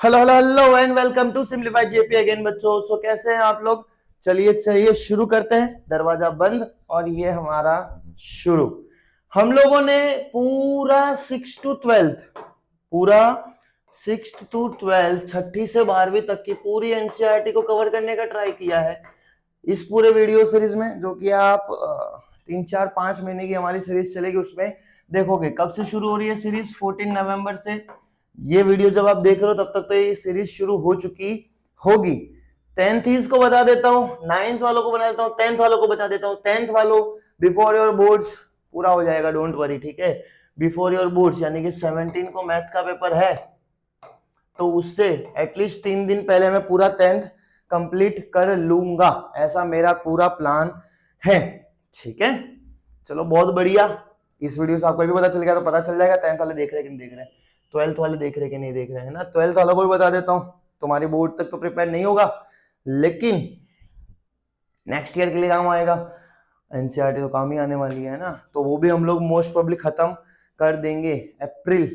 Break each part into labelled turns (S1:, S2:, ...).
S1: Hello hello hello and welcome to simplified JP again बच्चों। So कैसे हैं आप लोग? चलिए शुरू करते हैं। दरवाजा बंद और ये हमारा शुरू। हम लोगों ने पूरा 6 to 12 पूरा 6 to 12 छठी से 12वीं तक की पूरी एनसीईआरटी को कवर करने का ट्राई किया है इस पूरे वीडियो सीरीज में, जो कि आप 3 4 5 महीने की हमारी सीरीज चलेगी। उसमें देखोगे कब से शुरू हो रही है सीरीज, 14 नवंबर से। ये वीडियो जब आप देख रहे हो तब तक तो ये सीरीज शुरू हो चुकी होगी। 10th को बता देता हूँ, 9th वालों को बता देता हूँ, 10th वालों को बता देता हूँ। 10th वालों, बिफोर योर बोर्ड्स पूरा हो जाएगा, डोंट वरी, ठीक है। बिफोर योर बोर्ड्स यानी कि 17 को मैथ का पेपर है, तो उससे एटलीस्ट 3 दिन पहले मैं पूरा 10th कंप्लीट कर लूंगा, ऐसा मेरा पूरा प्लान है, ठीक है। चलो बहुत बढ़िया। इस वीडियो से आपको भी पता चल गया तो पता चल जाएगा 10th वाले देख रहे हैं कि नहीं देख रहे हैं, 12th वाले देख रहे हैं कि नहीं देख रहे हैं ना। 12th वालों को भी बता देता हूं, तुम्हारी बोर्ड तक तो प्रिपेयर नहीं होगा लेकिन नेक्स्ट ईयर के लिए काम आएगा। एनसीईआरटी तो काम ही आने वाली है ना, तो वो भी हम लोग मोस्ट प्रोबेबली खत्म कर देंगे अप्रैल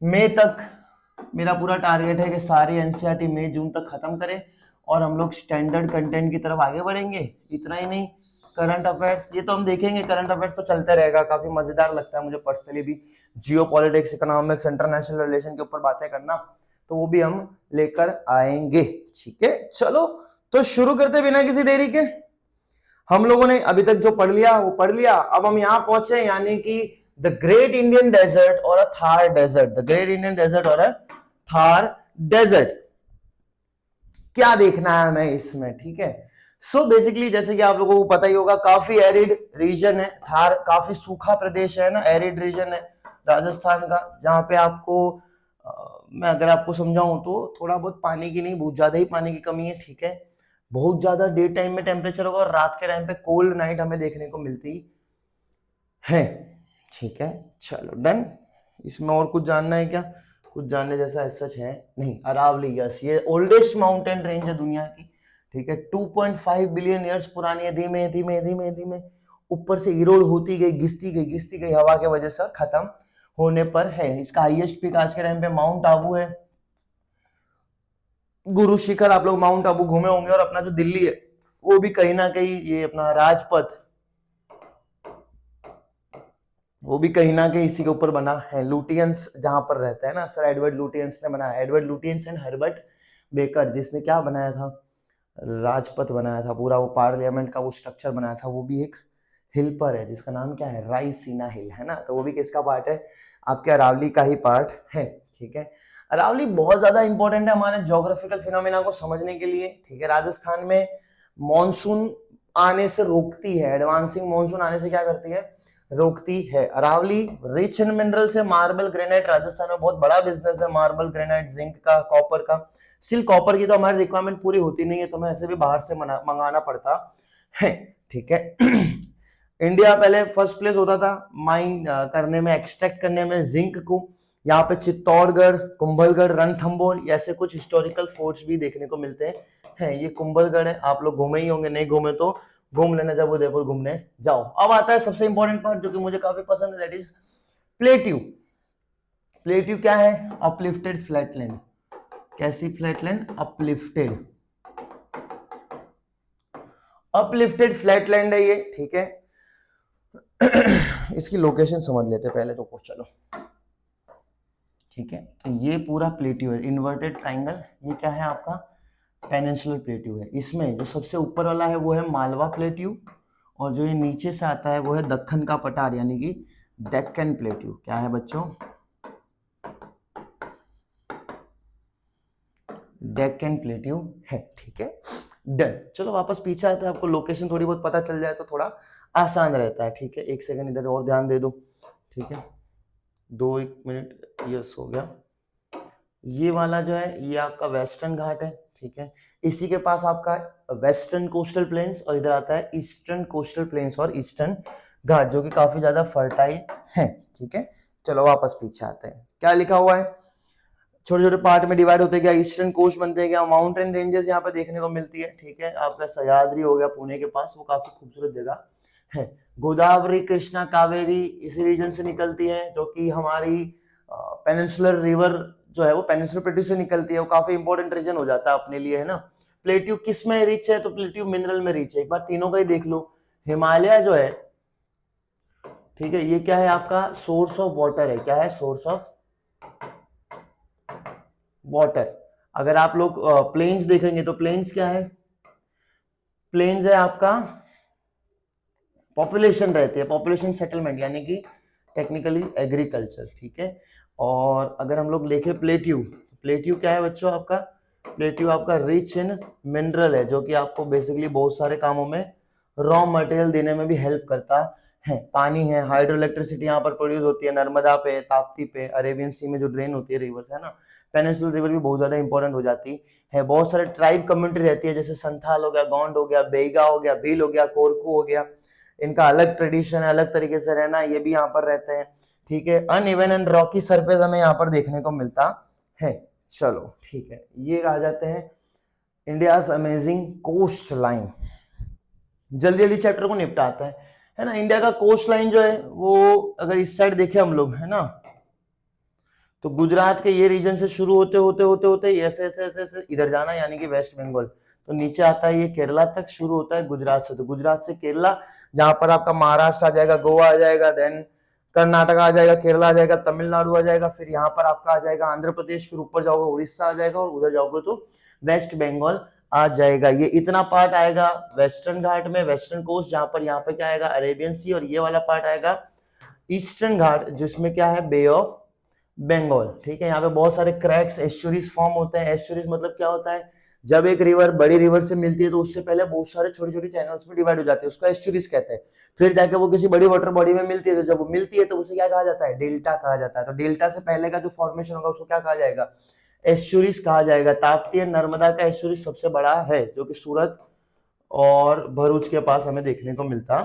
S1: मई तक। मेरा पूरा टारगेट है कि सारी एनसीईआरटी मई जून तक खत्म करें और हम लोग स्टैंडर्ड कंटेंट की तरफ आगे बढ़ेंगे। इतना ही नहीं, करंट अफेयर्स ये तो हम देखेंगे, करंट अफेयर्स तो चलता रहेगा, काफी मजेदार लगता है मुझे पर्सनली भी। जियो पॉलिटिक्स, इकोनॉमिक्स, इंटरनेशनल रिलेशन के ऊपर बातें करना, तो वो भी हम लेकर आएंगे, ठीक है। चलो तो शुरू करते बिना किसी देरी के। हम लोगों ने अभी तक जो पढ़ लिया वो पढ़ लिया। अब हम यहां पहुंचे, यानी कि द ग्रेट इंडियन डेजर्ट और a Thar desert. The great Indian desert और अ थार डेजर्ट, क्या देखना है हमें इसमें, ठीक है। सो बेसिकली जैसे कि आप लोगों को पता ही होगा, काफी एरिड रीजन है थार, काफी सूखा प्रदेश है ना, एरिड रीजन है राजस्थान का, जहां पे आपको मैं अगर आपको समझाऊं तो थोड़ा बहुत पानी की नहीं, बहुत ज्यादा ही पानी की कमी है, ठीक है। बहुत ज्यादा डे टाइम में टेम्परेचर होगा और रात के टाइम पे कोल्ड नाइट हमें देखने को मिलती है, ठीक है। चलो डन। इसमें और कुछ जानना है क्या? कुछ जानने जैसा सच है नहीं। अरावली, यस, ये ओल्डेस्ट माउंटेन रेंज है दुनिया की, ठीक है। 2.5 बिलियन ईयर्स पुरानी है। धीमे धीमे धीमे धीमे ऊपर से इरोड होती गई, घिसती गई हवा के वजह से, खत्म होने पर है। इसका हाईएस्ट पीक आज के टाइम पे माउंट आबू है, गुरु शिखर। आप लोग माउंट आबू घूमे होंगे। और अपना जो दिल्ली है वो भी कहीं ना कहीं, ये अपना राजपथ, वो भी कहीं ना कहीं इसी के ऊपर बना है। लुटियंस जहां पर रहता है ना, सर एडवर्ड लुटियंस ने बनाया। Edward Lutyens and Herbert baker, जिसने क्या बनाया था, राजपथ बनाया था पूरा, वो पार्लियामेंट का वो स्ट्रक्चर बनाया था। वो भी एक हिल पर है जिसका नाम क्या है, रायसीना हिल, है ना। तो वो भी किसका पार्ट है, आपके अरावली का ही पार्ट है, ठीक है। अरावली बहुत ज्यादा इंपॉर्टेंट है हमारे ज्योग्राफिकल फिनोमेना को समझने के लिए, ठीक है। राजस्थान में मॉनसून आने से रोकती है, एडवांसिंग मॉनसून आने से क्या करती है, रोकती है। अरावली रिच इन मिनरल से, मार्बल ग्रेनाइट, राजस्थान में बहुत बड़ा बिजनेस है मार्बल ग्रेनाइट, जिंक का, कॉपर का। स्टिल कॉपर की तो हमारी रिक्वायरमेंट पूरी होती नहीं है, तो हमें ऐसे भी बाहर से मंगाना पड़ता है, ठीक है। इंडिया पहले फर्स्ट प्लेस होता था माइन करने में, एक्सट्रैक्ट करने में जिंक को। यहाँ पे चित्तौड़गढ़, कुंभलगढ़, रणथंभौर ऐसे कुछ हिस्टोरिकल फोर्ट्स भी देखने को मिलते हैं। ये कुंभलगढ़ है, आप लोग घूमे ही होंगे, नहीं घूमे तो घूम लेना जब उदयपुर घूमने जाओ। अब आता है सबसे इंपॉर्टेंट पार्ट जो कि मुझे काफी पसंद है, दैट इज प्लेट्यू। प्लेट्यू क्या है, अपलिफ्टेड फ्लैटलैंड। कैसी फ्लैटलैंड, अपलिफ्टेड, अपलिफ्टेड फ्लैटलैंड है ये, ठीक है। इसकी लोकेशन समझ लेते पहले तो, चलो ठीक है। तो ये पूरा प्लेट्यू है, इन्वर्टेड ट्राइंगल। ये क्या है आपका, पेनिनसुलर प्लेट्यू है। इसमें जो सबसे ऊपर वाला है वो है मालवा प्लेट्यू, और जो ये नीचे से आता है वो है दक्कन का पठार, यानी कि डेक्कन प्लेट्यू। क्या है बच्चों, डेक्कन प्लेट्यू है, ठीक है। डन। चलो वापस पीछे आते हैं, आपको लोकेशन थोड़ी बहुत पता चल जाए तो थोड़ा आसान रहता है, ठीक है। एक सेकंड इधर और ध्यान दे दो, ठीक है। 1 मिनट, यस हो गया। ये वाला जो है ये आपका वेस्टर्न घाट है, ठीक है। इसी के पास आपका वेस्टर्न कोस्टल प्लेन्स, और इधर आता है ईस्टर्न कोस्टल प्लेन्स और ईस्टर्न घाट, जो कि काफी ज्यादा फर्टाइल है, ठीक है। चलो वापस पीछे आते हैं, क्या लिखा हुआ है, छोटे छोटे पार्ट में डिवाइड होते गया, ईस्टर्न कोस्ट बनते गया, माउंटेन रेंजेस यहाँ पे देखने को मिलती है, ठीक है। आपका सह्याद्री हो गया पुणे के पास, वो काफी खूबसूरत जगह है। गोदावरी, कृष्णा, कावेरी इसी रीजन से निकलती है, जो कि हमारी पेनिनसुलर रिवर जो है वो पेनिनसुलर प्लेट्यू से निकलती है, वो काफी इंपॉर्टेंट रीजन हो जाता है अपने लिए, है ना। प्लेट्यू किस में रिच है, तो प्लेट्यू मिनरल में रिच है। एक बार तीनों का ही देख लो। हिमालय जो है, ठीक है, ये क्या है आपका, सोर्स ऑफ वाटर है। क्या है, सोर्स ऑफ वाटर। अगर आप लोग प्लेन्स देखेंगे तो प्लेन्स क्या है, प्लेन्स है आपका पॉपुलेशन रहती है, पॉपुलेशन सेटलमेंट, यानी कि टेक्निकली एग्रीकल्चर, ठीक है। और अगर हम लोग देखें प्लेट्यू, प्लेट्यू क्या है बच्चों आपका, प्लेट्यू आपका रिच इन मिनरल है, जो कि आपको बेसिकली बहुत सारे कामों में रॉ मटेरियल देने में भी हेल्प करता है। पानी है, हाइड्रो इलेक्ट्रिसिटी यहाँ पर प्रोड्यूस होती है, नर्मदा पे, ताप्ती पे, अरेबियन सी में जो ड्रेन होती है रिवर्स, है ना। पेनिनसुलर रिवर भी बहुत ज्यादा इंपॉर्टेंट हो जाती है। बहुत सारे ट्राइब कम्युनिटी रहती है, जैसे संथाल हो गया, गोंड हो गया, बेगा हो गया, भील हो गया, कोरकू हो गया। इनका अलग ट्रेडिशन है, अलग तरीके से रहना, ये भी यहाँ पर रहते हैं, ठीक है। अनइवन एंड रॉकी सरफेस हमें यहाँ पर देखने को मिलता है। चलो ठीक है, ये आ जाते हैं इंडियाज अमेजिंग कोस्ट लाइन। जल्दी जल्दी चैप्टर को निपटाते हैं, है ना। इंडिया का कोस्ट लाइन जो है वो अगर इस साइड देखे हम लोग, है ना, तो गुजरात के ये रीजन से शुरू होते होते होते होते ऐसे ऐसे ऐसे ऐसे इधर जाना, यानी कि वेस्ट बंगाल, तो नीचे आता है ये केरला तक, शुरू होता है गुजरात से, तो गुजरात से केरला, जहां पर आपका महाराष्ट्र आ जाएगा, गोवा आ जाएगा, देन कर्नाटका आ जाएगा, केरला आ जाएगा, तमिलनाडु आ जाएगा, फिर यहाँ पर आपका आ जाएगा आंध्र प्रदेश, फिर ऊपर जाओगे उड़ीसा आ जाएगा, और उधर जाओगे तो वेस्ट बंगाल आ जाएगा। ये इतना पार्ट आएगा वेस्टर्न घाट में, वेस्टर्न कोस्ट, जहां पर यहाँ पे क्या आएगा, अरेबियन सी, और ये वाला पार्ट आएगा ईस्टर्न घाट, जिसमें क्या है, बे ऑफ बंगाल, ठीक है। यहाँ पे बहुत सारे क्रैक्स, एस्चुरीज फॉर्म होते हैं। एस्चुरीज मतलब क्या होता है, जब एक रिवर बड़ी रिवर से मिलती है तो उससे पहले बहुत सारे छोटे छोटे चैनल्स में डिवाइड हो जाते हैं, उसको एस्चुरीज कहते हैं। फिर जाके वो किसी बड़ी वाटर बॉडी में मिलती है, तो जब वो मिलती है तो उसे क्या कहा जाता है, डेल्टा कहा जाता है। तो डेल्टा से पहले का जो फॉर्मेशन होगा उसको क्या कहा जाएगा, एस्चुरीज कहा जाएगा। ताप्ती नर्मदा का एस्चुरीज सबसे बड़ा है, जो कि सूरत और भरूच के पास हमें देखने को मिलता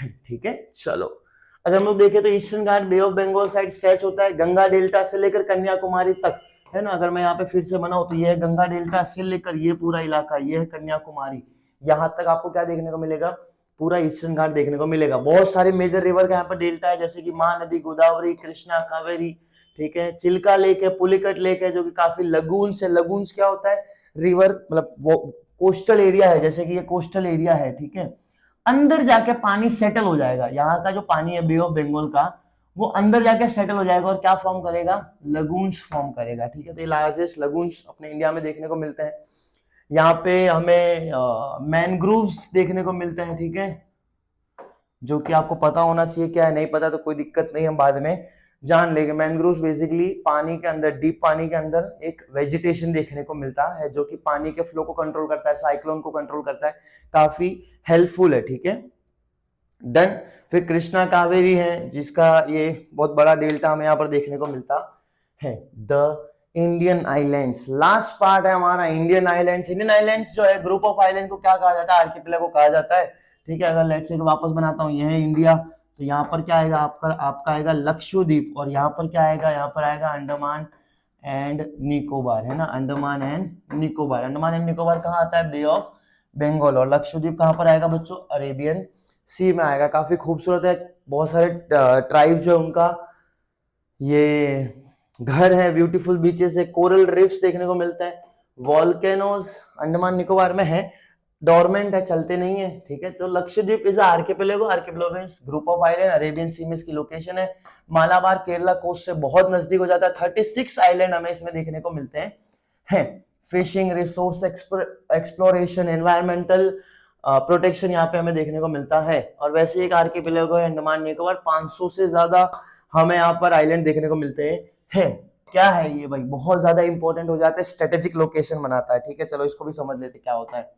S1: है, ठीक है। चलो अगर हम लोग देखें तो eastern Ghat bay of Bengal side stretch होता है, गंगा डेल्टा से लेकर कन्याकुमारी तक, है ना। अगर मैं यहाँ पे फिर से बनाऊं तो ये है गंगा डेल्टा से लेकर ये पूरा इलाका, ये है कन्याकुमारी, यहाँ तक आपको क्या देखने को मिलेगा, पूरा ईस्टर्न घाट देखने को मिलेगा। बहुत सारे मेजर रिवर का यहाँ पर डेल्टा है, जैसे कि महानदी, गोदावरी, कृष्णा, कावेरी, ठीक है। चिल्का लेक है, पुलिकट लेक है, जो कि काफी लगून्स है। लगून्स क्या होता है, रिवर मतलब वो कोस्टल एरिया है, जैसे कि ये कोस्टल एरिया है, ठीक है। अंदर जाके पानी सेटल हो जाएगा, यहाँ का जो पानी है बे ऑफ बंगाल का, वो अंदर जाके सेटल हो जाएगा और क्या फॉर्म करेगा, लगून्स फॉर्म करेगा, ठीक है। तो ये लार्जेस्ट लगून्स अपने इंडिया में देखने को मिलते हैं। यहाँ पे हमें मैनग्रोव्स देखने को मिलते हैं, ठीक है, जो कि आपको पता होना चाहिए। क्या है, नहीं पता तो कोई दिक्कत नहीं, हम बाद में जान लेंगे। मैनग्रोव्स बेसिकली पानी के अंदर, डीप पानी के अंदर एक वेजिटेशन देखने को मिलता है, जो कि पानी के फ्लो को कंट्रोल करता है, साइक्लोन को कंट्रोल करता है, काफी हेल्पफुल है, ठीक है। देन फिर कृष्णा कावेरी है, जिसका ये बहुत बड़ा डेल्टा हमें यहाँ पर देखने को मिलता है। The Indian islands, last part है हमारा इंडियन आइलैंड्स। इंडियन आइलैंड्स जो है ग्रुप ऑफ आइलैंड को क्या कहा जाता है, आर्किपेलागो कहा जाता है, ठीक है। अगर लेट्स से वापस बनाता हूँ, यह है इंडिया, तो यहाँ पर क्या आएगा आपका आएगा लक्षद्वीप, और यहाँ पर क्या आएगा, यहाँ पर आएगा अंडमान एंड निकोबार, है ना। अंडमान एंड निकोबार, अंडमान एंड निकोबार कहाँ आता है, बे ऑफ बंगाल। और लक्षद्वीप कहाँ पर आएगा बच्चों, अरेबियन सी में आएगा। काफी खूबसूरत है, बहुत सारे ट्राइब जो है उनका ये घर है, ब्यूटीफुल बीचेस है, कोरल रिफ्स देखने को मिलते हैं। वॉल्केनोज अंडमान निकोबार में है, डोरमेंट है, चलते नहीं है, ठीक है। तो Lakshadweep is archipelago, archipelago means group of island, Arabian sea में इसकी लोकेशन है। मालाबार केरला कोस्ट से बहुत नजदीक हो जाता है। 36 आइलैंड हमें इसमें देखने को मिलते हैं। Fishing, resource exploration, environmental protection यहाँ पे हमें देखने को मिलता है। और वैसे एक आर्किपेलागो है अंडमान निकोबार, 500 से ज्यादा हमें यहाँ पर आइलैंड देखने को मिलते हैं। क्या है ये भाई, बहुत ज्यादा इंपॉर्टेंट हो जाता है, स्ट्रेटेजिक लोकेशन बनाता है, ठीक है। चलो इसको भी समझ लेते क्या होता है।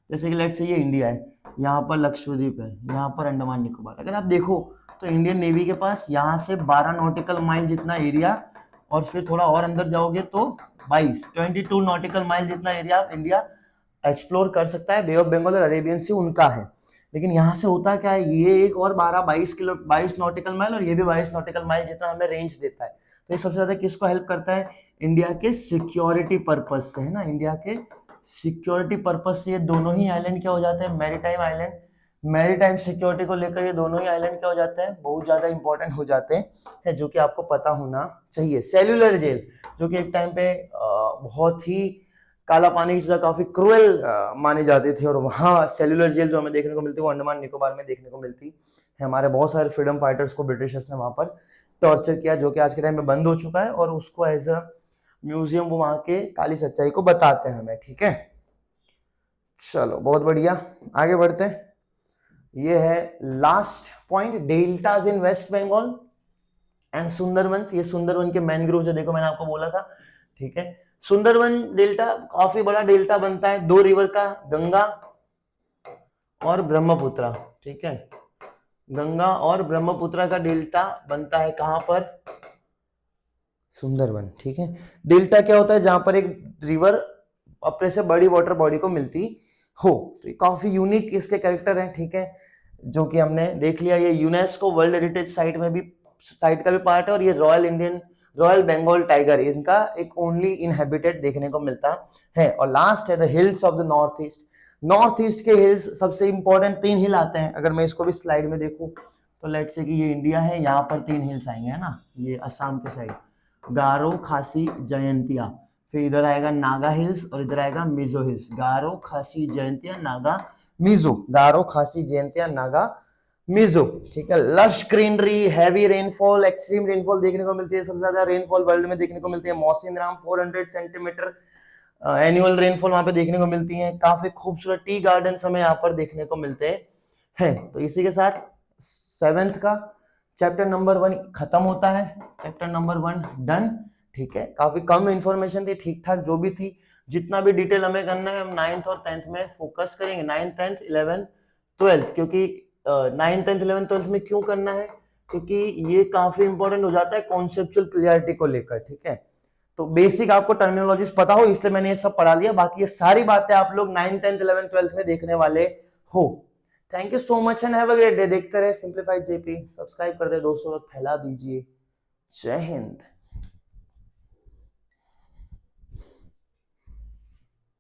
S1: जैसे कि लेट्स से ये इंडिया है, यहाँ पर लक्षद्वीप है, यहाँ पर अंडमान निकोबार। अगर आप देखो तो इंडियन नेवी के पास यहाँ से 12 नॉटिकल माइल जितना एरिया, और फिर थोड़ा और अंदर जाओगे तो 22 नॉटिकल माइल जितना एरिया इंडिया एक्सप्लोर कर सकता है। बे ऑफ बंगाल और अरेबियन सी उनका है। लेकिन यहाँ से होता क्या है, ये एक और 22 नॉटिकल माइल, और ये भी 22 नॉटिकल माइल जितना हमें रेंज देता है। तो ये सबसे ज्यादा किसको हेल्प करता है, इंडिया के सिक्योरिटी पर्पज से, है ना। इंडिया के सिक्योरिटी पर्पज से ये दोनों ही आइलैंड क्या हो जाते हैं, मैरीटाइम आइलैंड मैरीटाइम सिक्योरिटी को लेकर ये दोनों ही आइलैंड क्या हो जाते हैं, बहुत ज्यादा इंपॉर्टेंट हो जाते हैं, जो कि आपको पता होना चाहिए। सेल्यूलर जेल जो कि एक टाइम पे बहुत ही काला पानी की चीज काफी क्रूएल मानी जाती थी, और वहाँ सेल्यूलर जेल जो हमें देखने को मिलती है वो अंडमान निकोबार में देखने को मिलती है। हमारे बहुत सारे फ्रीडम फाइटर्स को ब्रिटिशर्स ने वहां पर टॉर्चर किया, जो कि आज के टाइम में बंद हो चुका है, और उसको एज अ म्यूजियम वो वहां के काली सच्चाई को बताते हैं हमें। ठीक है, चलो बहुत बढ़िया, आगे बढ़ते हैं। ये है last point, deltas in west Bengal and Sundarban. ये सुंदरवन के मैनग्रोव जो देखो मैंने आपको बोला था। ठीक है, सुंदरवन डेल्टा काफी बड़ा डेल्टा बनता है दो रिवर का, गंगा और ब्रह्मपुत्र। ठीक है, गंगा और ब्रह्मपुत्र का डेल्टा बनता है कहां पर, सुंदरवन। ठीक है, डेल्टा क्या होता है, जहां पर एक रिवर अपने से बड़ी वाटर बॉडी को मिलती हो। तो ये काफी यूनिक इसके कैरेक्टर हैं। ठीक है, जो कि हमने देख लिया, ये यूनेस्को वर्ल्ड हेरिटेज साइट में भी, साइट का भी पार्ट है, और ये रॉयल बंगाल टाइगर इनका एक ओनली इनहेबिटेड देखने को मिलता है। और लास्ट है the hills of the north east. North east के हिल्स सबसे इंपॉर्टेंट 3 हिल आते हैं। अगर मैं इसको भी स्लाइड में देखूं तो लेट्स से कि ये इंडिया है, यहाँ पर 3 हिल्स आएंगे, है ना, ये असम के साइड, गारो, खासी, जयंतिया। फिर इधर आएगा नागा हिल्स और इधर आएगा मिजो हिल्स। गारो, खासी, जयंतिया, नागा, मिजो। गारो, खासी, जयंतिया, नागा, मिजो। ठीक है, lush greenery, heavy rainfall, extreme rainfall देखने को मिलती है। सबसे ज्यादा रेनफॉल वर्ल्ड में देखने को मिलती है मौसिन राम, 400 सेंटीमीटर एनुअल रेनफॉल वहां पे देखने को मिलती है। काफी खूबसूरत टी गार्डन हमें यहाँ पर देखने को मिलते हैं। तो इसी के साथ 7th का चैप्टर नंबर 1 खत्म होता है। Chapter number 1 done. ठीक है, काफी कम इंफॉर्मेशन थी, ठीक ठाक जो भी थी। जितना भी डिटेल हमें करना है हम 9th और 10th में फोकस करेंगे। 9th, 10th, 11th, 12th, क्योंकि 9th, 10th, 11th, 12th में क्यों करना है, क्योंकि ये काफी इंपॉर्टेंट हो जाता है कॉन्सेप्चुअल क्लियरिटी को लेकर। ठीक है, तो बेसिक आपको टर्मिनोलॉजीज पता हो इसलिए मैंने ये सब पढ़ा दिया। बाकी ये सारी बातें आप लोग 9th, 10th, 11th, 12th में देखने वाले हो। Thank you so much and have a great day. देखते रहे सिंप्लीफाइड जेपी, सब्सक्राइब कर दे दोस्तों तक फैला दीजिए। जय हिंद।